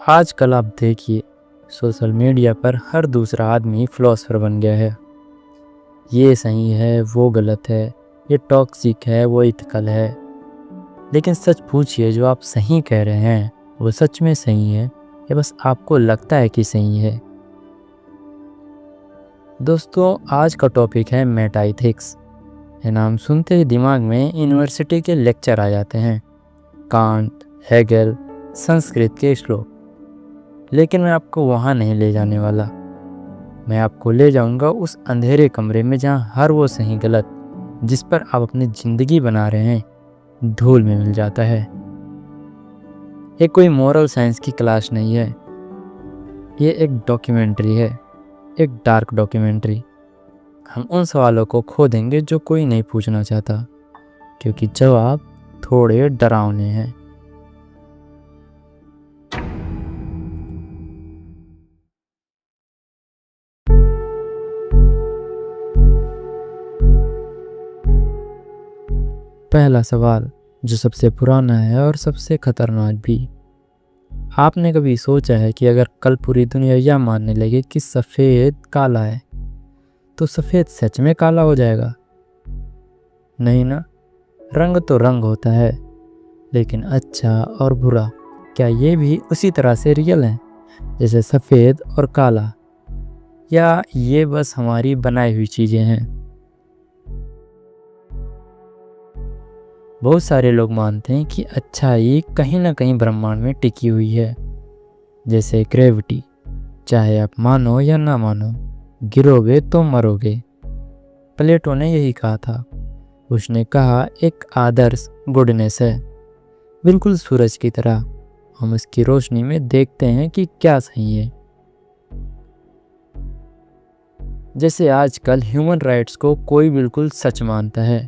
आजकल आप देखिए सोशल मीडिया पर हर दूसरा आदमी फिलोसोफर बन गया है। ये सही है, वो गलत है, ये टॉक्सिक है, वो इथिकल है। लेकिन सच पूछिए, जो आप सही कह रहे हैं वो सच में सही है या बस आपको लगता है कि सही है? दोस्तों, आज का टॉपिक है मेटाइथिक्स। ये नाम सुनते ही दिमाग में यूनिवर्सिटी के लेक्चर आ जाते हैं, कांट, हेगल, संस्कृत के श्लोक। लेकिन मैं आपको वहाँ नहीं ले जाने वाला। मैं आपको ले जाऊंगा उस अंधेरे कमरे में जहाँ हर वो सही गलत जिस पर आप अपनी ज़िंदगी बना रहे हैं धूल में मिल जाता है। ये कोई मोरल साइंस की क्लास नहीं है, ये एक डॉक्यूमेंट्री है, एक डार्क डॉक्यूमेंट्री। हम उन सवालों को खोदेंगे जो कोई नहीं पूछना चाहता, क्योंकि जवाब थोड़े डरावने हैं। पहला सवाल, जो सबसे पुराना है और सबसे खतरनाक भी। आपने कभी सोचा है कि अगर कल पूरी दुनिया यह मानने लगे कि सफ़ेद काला है, तो सफ़ेद सच में काला हो जाएगा? नहीं ना। रंग तो रंग होता है, लेकिन अच्छा और बुरा, क्या ये भी उसी तरह से रियल है जैसे सफ़ेद और काला, या ये बस हमारी बनाई हुई चीज़ें हैं? बहुत सारे लोग मानते हैं कि अच्छाई कहीं ना कहीं ब्रह्मांड में टिकी हुई है, जैसे ग्रेविटी। चाहे आप मानो या ना मानो, गिरोगे तो मरोगे। प्लेटो ने यही कहा था। उसने कहा एक आदर्श गुडनेस है, बिल्कुल सूरज की तरह। हम उसकी रोशनी में देखते हैं कि क्या सही है। जैसे आजकल ह्यूमन राइट्स को कोई बिल्कुल सच मानता है।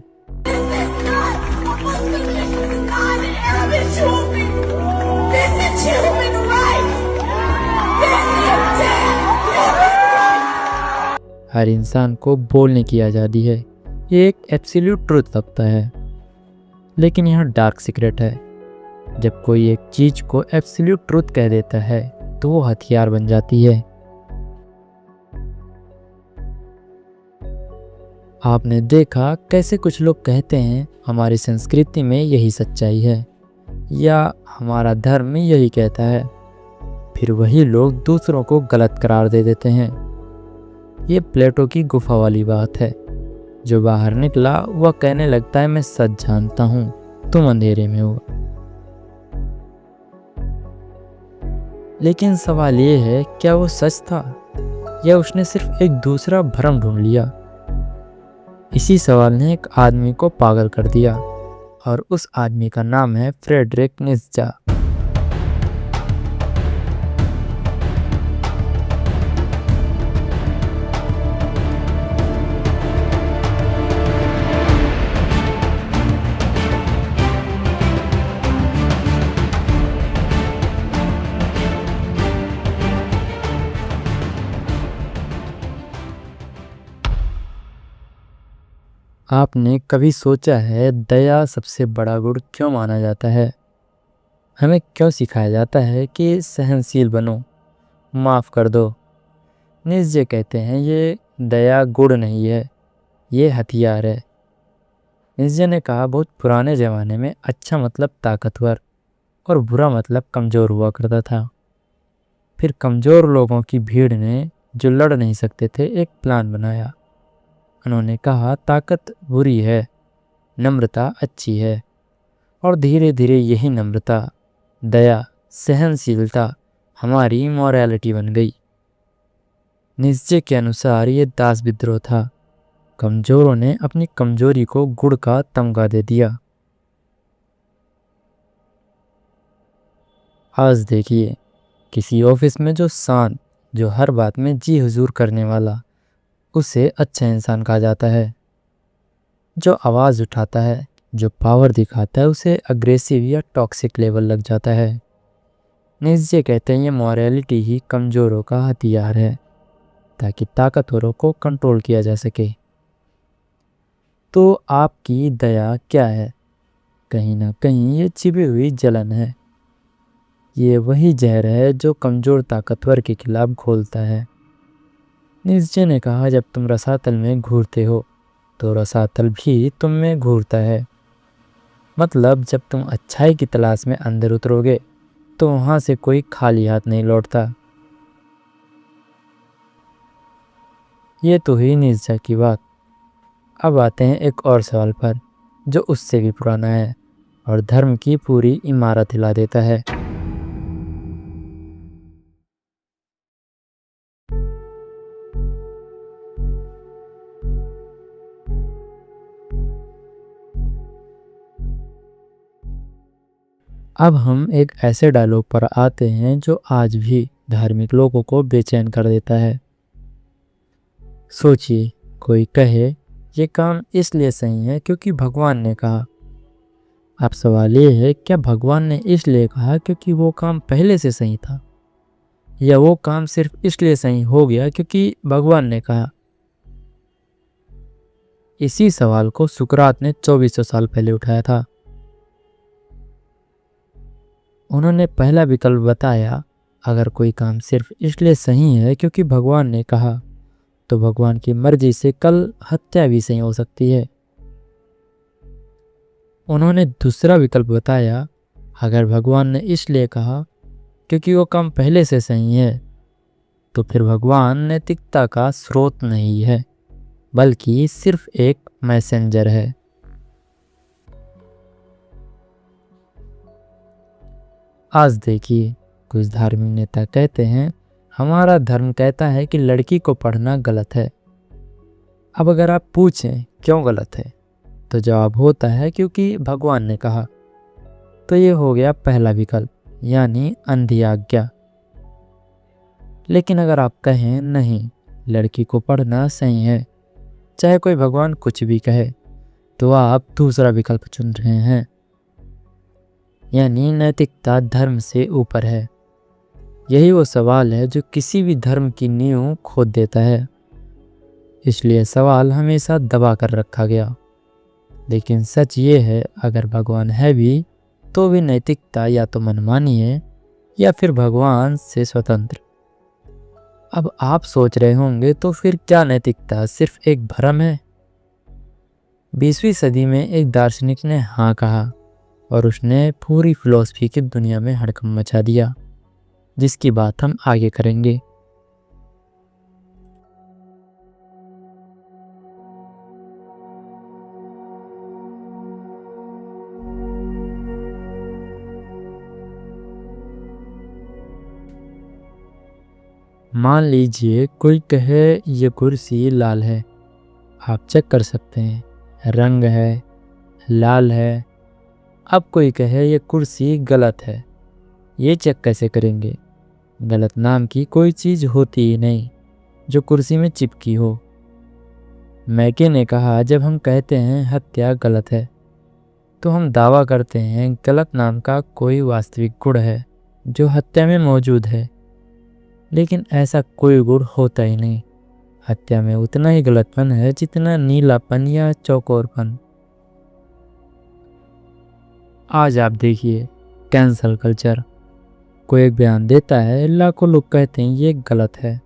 हर इंसान को बोलने की आज़ादी है, ये एक एब्सोल्यूट ट्रुथ लगता है। लेकिन यहाँ डार्क सीक्रेट है। जब कोई एक चीज़ को एब्सोल्यूट ट्रुथ कह देता है तो वो हथियार बन जाती है। आपने देखा कैसे कुछ लोग कहते हैं हमारी संस्कृति में यही सच्चाई है, या हमारा धर्म यही कहता है। फिर वही लोग दूसरों को गलत करार दे देते हैं। ये प्लेटो की गुफा वाली बात है। जो बाहर निकला वह कहने लगता है मैं सच जानता हूँ, तुम अंधेरे में हो। लेकिन सवाल ये है, क्या वो सच था या उसने सिर्फ एक दूसरा भ्रम ढूंढ लिया? इसी सवाल ने एक आदमी को पागल कर दिया, और उस आदमी का नाम है फ्रेडरिक नीत्शे। आपने कभी सोचा है दया सबसे बड़ा गुण क्यों माना जाता है? हमें क्यों सिखाया जाता है कि सहनशील बनो, माफ़ कर दो? नीत्शे कहते हैं ये दया गुण नहीं है, ये हथियार है। नीत्शे ने कहा बहुत पुराने ज़माने में अच्छा मतलब ताकतवर और बुरा मतलब कमज़ोर हुआ करता था। फिर कमज़ोर लोगों की भीड़ ने, जो लड़ नहीं सकते थे, एक प्लान बनाया। उन्होंने कहा ताकत बुरी है, नम्रता अच्छी है। और धीरे धीरे यही नम्रता, दया, सहनशीलता हमारी मॉरलिटी बन गई। नीत्शे के अनुसार ये दास विद्रोह था। कमज़ोरों ने अपनी कमज़ोरी को गुण का तमगा दे दिया। आज देखिए, किसी ऑफिस में जो शांत, जो हर बात में जी हुजूर करने वाला, उसे अच्छा इंसान कहा जाता है। जो आवाज़ उठाता है, जो पावर दिखाता है, उसे अग्रेसिव या टॉक्सिक लेवल लग जाता है। नीत्शे कहते हैं ये मॉरलिटी ही कमज़ोरों का हथियार है, ताकि ताकतवरों को कंट्रोल किया जा सके। तो आपकी दया क्या है? कहीं ना कहीं ये छिपी हुई जलन है। ये वही जहर है जो कमज़ोर ताकतवर के खिलाफ घोलता है। नीत्शे ने कहा, जब तुम रसातल में घूरते हो तो रसातल भी तुम में घूरता है। मतलब जब तुम अच्छाई की तलाश में अंदर उतरोगे तो वहाँ से कोई खाली हाथ नहीं लौटता। ये तो हुई नीत्शे की बात। अब आते हैं एक और सवाल पर जो उससे भी पुराना है और धर्म की पूरी इमारत हिला देता है। अब हम एक ऐसे डायलॉग पर आते हैं जो आज भी धार्मिक लोगों को बेचैन कर देता है। सोचिए, कोई कहे ये काम इसलिए सही है क्योंकि भगवान ने कहा। अब सवाल ये है, क्या भगवान ने इसलिए कहा क्योंकि वो काम पहले से सही था, या वो काम सिर्फ इसलिए सही हो गया क्योंकि भगवान ने कहा? इसी सवाल को सुकरात ने 2400 साल पहले उठाया था। उन्होंने पहला विकल्प बताया, अगर कोई काम सिर्फ इसलिए सही है क्योंकि भगवान ने कहा तो भगवान की मर्जी से कल हत्या भी सही हो सकती है। उन्होंने दूसरा विकल्प बताया, अगर भगवान ने इसलिए कहा क्योंकि वो काम पहले से सही है तो फिर भगवान नैतिकता का स्रोत नहीं है बल्कि सिर्फ एक मैसेंजर है। आज देखिए, कुछ धार्मिक नेता कहते हैं हमारा धर्म कहता है कि लड़की को पढ़ना गलत है। अब अगर आप पूछें क्यों गलत है तो जवाब होता है क्योंकि भगवान ने कहा। तो ये हो गया पहला विकल्प, यानी अंधी आज्ञा। लेकिन अगर आप कहें नहीं, लड़की को पढ़ना सही है चाहे कोई भगवान कुछ भी कहे, तो आप दूसरा विकल्प चुन रहे हैं, यानी नैतिकता धर्म से ऊपर है। यही वो सवाल है जो किसी भी धर्म की नींव खोद देता है। इसलिए सवाल हमेशा दबा कर रखा गया। लेकिन सच ये है, अगर भगवान है भी तो भी नैतिकता या तो मनमानी है या फिर भगवान से स्वतंत्र। अब आप सोच रहे होंगे, तो फिर क्या नैतिकता सिर्फ एक भ्रम है? 20वीं सदी में एक दार्शनिक ने हाँ कहा और उसने पूरी फिलॉसफी की दुनिया में हड़कंप मचा दिया, जिसकी बात हम आगे करेंगे। मान लीजिए कोई कहे ये कुर्सी लाल है। आप चेक कर सकते हैं, रंग है, लाल है। अब कोई कहे ये कुर्सी गलत है, ये चेक कैसे करेंगे? गलत नाम की कोई चीज़ होती ही नहीं जो कुर्सी में चिपकी हो। मैके ने कहा, जब हम कहते हैं हत्या गलत है तो हम दावा करते हैं गलत नाम का कोई वास्तविक गुण है जो हत्या में मौजूद है। लेकिन ऐसा कोई गुण होता ही नहीं। हत्या में उतना ही गलतपन है जितना नीलापन या चौकोरपन। आज आप देखिए, कैंसल कल्चर। कोई एक बयान देता है, लाखों लोग कहते हैं ये गलत है,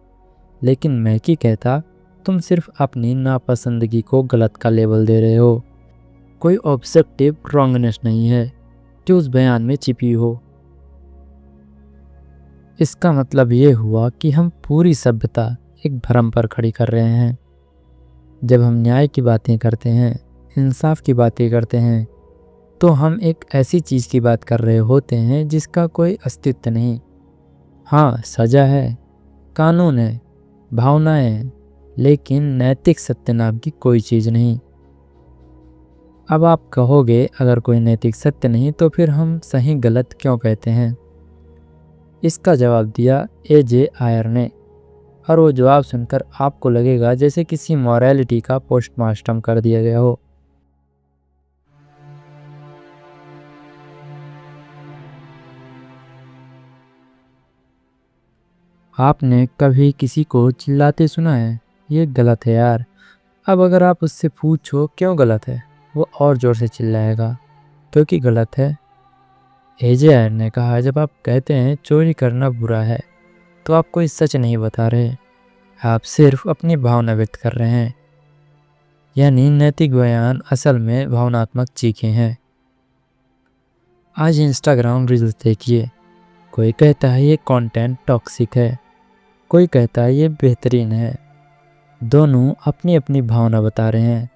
लेकिन मैकी कहता तुम सिर्फ अपनी नापसंदगी को गलत का लेबल दे रहे हो। कोई ऑब्जेक्टिव रॉन्गनेस नहीं है जो उस बयान में छिपी हो। इसका मतलब ये हुआ कि हम पूरी सभ्यता एक भ्रम पर खड़ी कर रहे हैं। जब हम न्याय की बातें करते हैं, इंसाफ की बातें करते हैं, तो हम एक ऐसी चीज़ की बात कर रहे होते हैं जिसका कोई अस्तित्व नहीं। हाँ, सज़ा है, कानून है, भावनाएं हैं, लेकिन नैतिक सत्य नाम की कोई चीज़ नहीं। अब आप कहोगे, अगर कोई नैतिक सत्य नहीं तो फिर हम सही गलत क्यों कहते हैं? इसका जवाब दिया ए.जे. आयर ने, और वो जवाब सुनकर आपको लगेगा जैसे किसी मॉरलिटी का पोस्टमार्टम कर दिया गया हो। आपने कभी किसी को चिल्लाते सुना है, ये गलत है यार? अब अगर आप उससे पूछो क्यों गलत है, वो और ज़ोर से चिल्लाएगा, क्योंकि गलत है। एजे ने कहा, जब आप कहते हैं चोरी करना बुरा है तो आप कोई सच नहीं बता रहे, आप सिर्फ अपनी भावना व्यक्त कर रहे हैं। यानी नैतिक बयान असल में भावनात्मक चीखें हैं। आज इंस्टाग्राम रील्स देखिए, कोई कहता है ये कंटेंट टॉक्सिक है, कोई कहता है ये बेहतरीन है। दोनों अपनी अपनी भावना बता रहे हैं।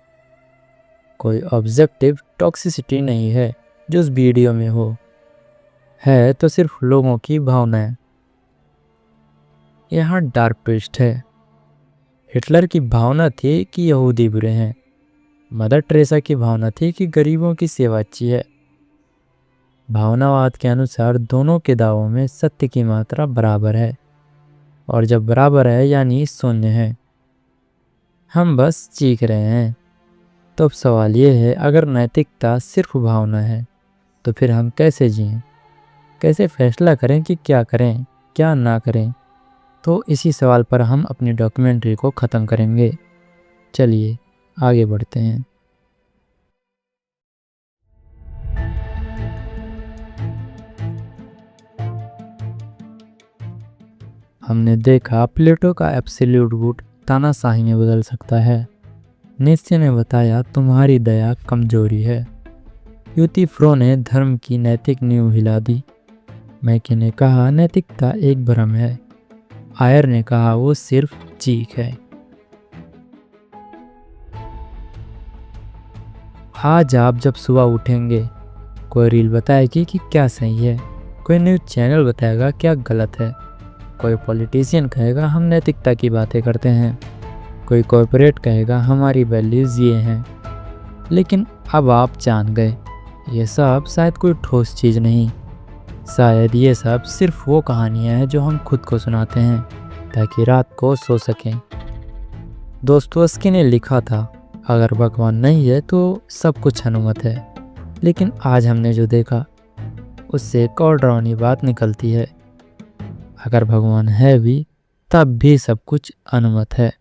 कोई ऑब्जेक्टिव टॉक्सिसिटी नहीं है जो उस वीडियो में हो, है तो सिर्फ लोगों की भावना है। यहाँ डार्क ट्विस्ट है। हिटलर की भावना थी कि यहूदी बुरे हैं, मदर टेरेसा की भावना थी कि गरीबों की सेवा अच्छी है। भावनावाद के अनुसार दोनों के दावों में सत्य की मात्रा बराबर है, और जब बराबर है यानी शून्य है। हम बस चीख रहे हैं। तो अब सवाल ये है, अगर नैतिकता सिर्फ भावना है तो फिर हम कैसे जिएं? कैसे फैसला करें कि क्या करें क्या ना करें? तो इसी सवाल पर हम अपनी डॉक्यूमेंट्री को ख़त्म करेंगे। चलिए आगे बढ़ते हैं। हमने देखा प्लेटो का एब्सोल्यूट गुड तानाशाही में बदल सकता है। नीत्शे ने बताया तुम्हारी दया कमजोरी है। यूतिफ्रो ने धर्म की नैतिक नींव हिला दी। मैके ने कहा नैतिकता एक भ्रम है। आयर ने कहा वो सिर्फ चीख है। आज आप जब सुबह उठेंगे, कोई रील बताएगी कि क्या सही है, कोई न्यूज़ चैनल बताएगा क्या गलत है, कोई पॉलिटिशियन कहेगा हम नैतिकता की बातें करते हैं, कोई कॉर्पोरेट कहेगा हमारी वैल्यूज़ ये हैं। लेकिन अब आप जान गए, ये सब शायद कोई ठोस चीज़ नहीं, शायद ये सब सिर्फ वो कहानियाँ हैं जो हम खुद को सुनाते हैं ताकि रात को सो सकें। दोस्तोवस्की ने लिखा था, अगर भगवान नहीं है तो सब कुछ अनुमत है। लेकिन आज हमने जो देखा उससे एक और डरावनी बात निकलती है, अगर भगवान है भी तब भी सब कुछ अनुमत है।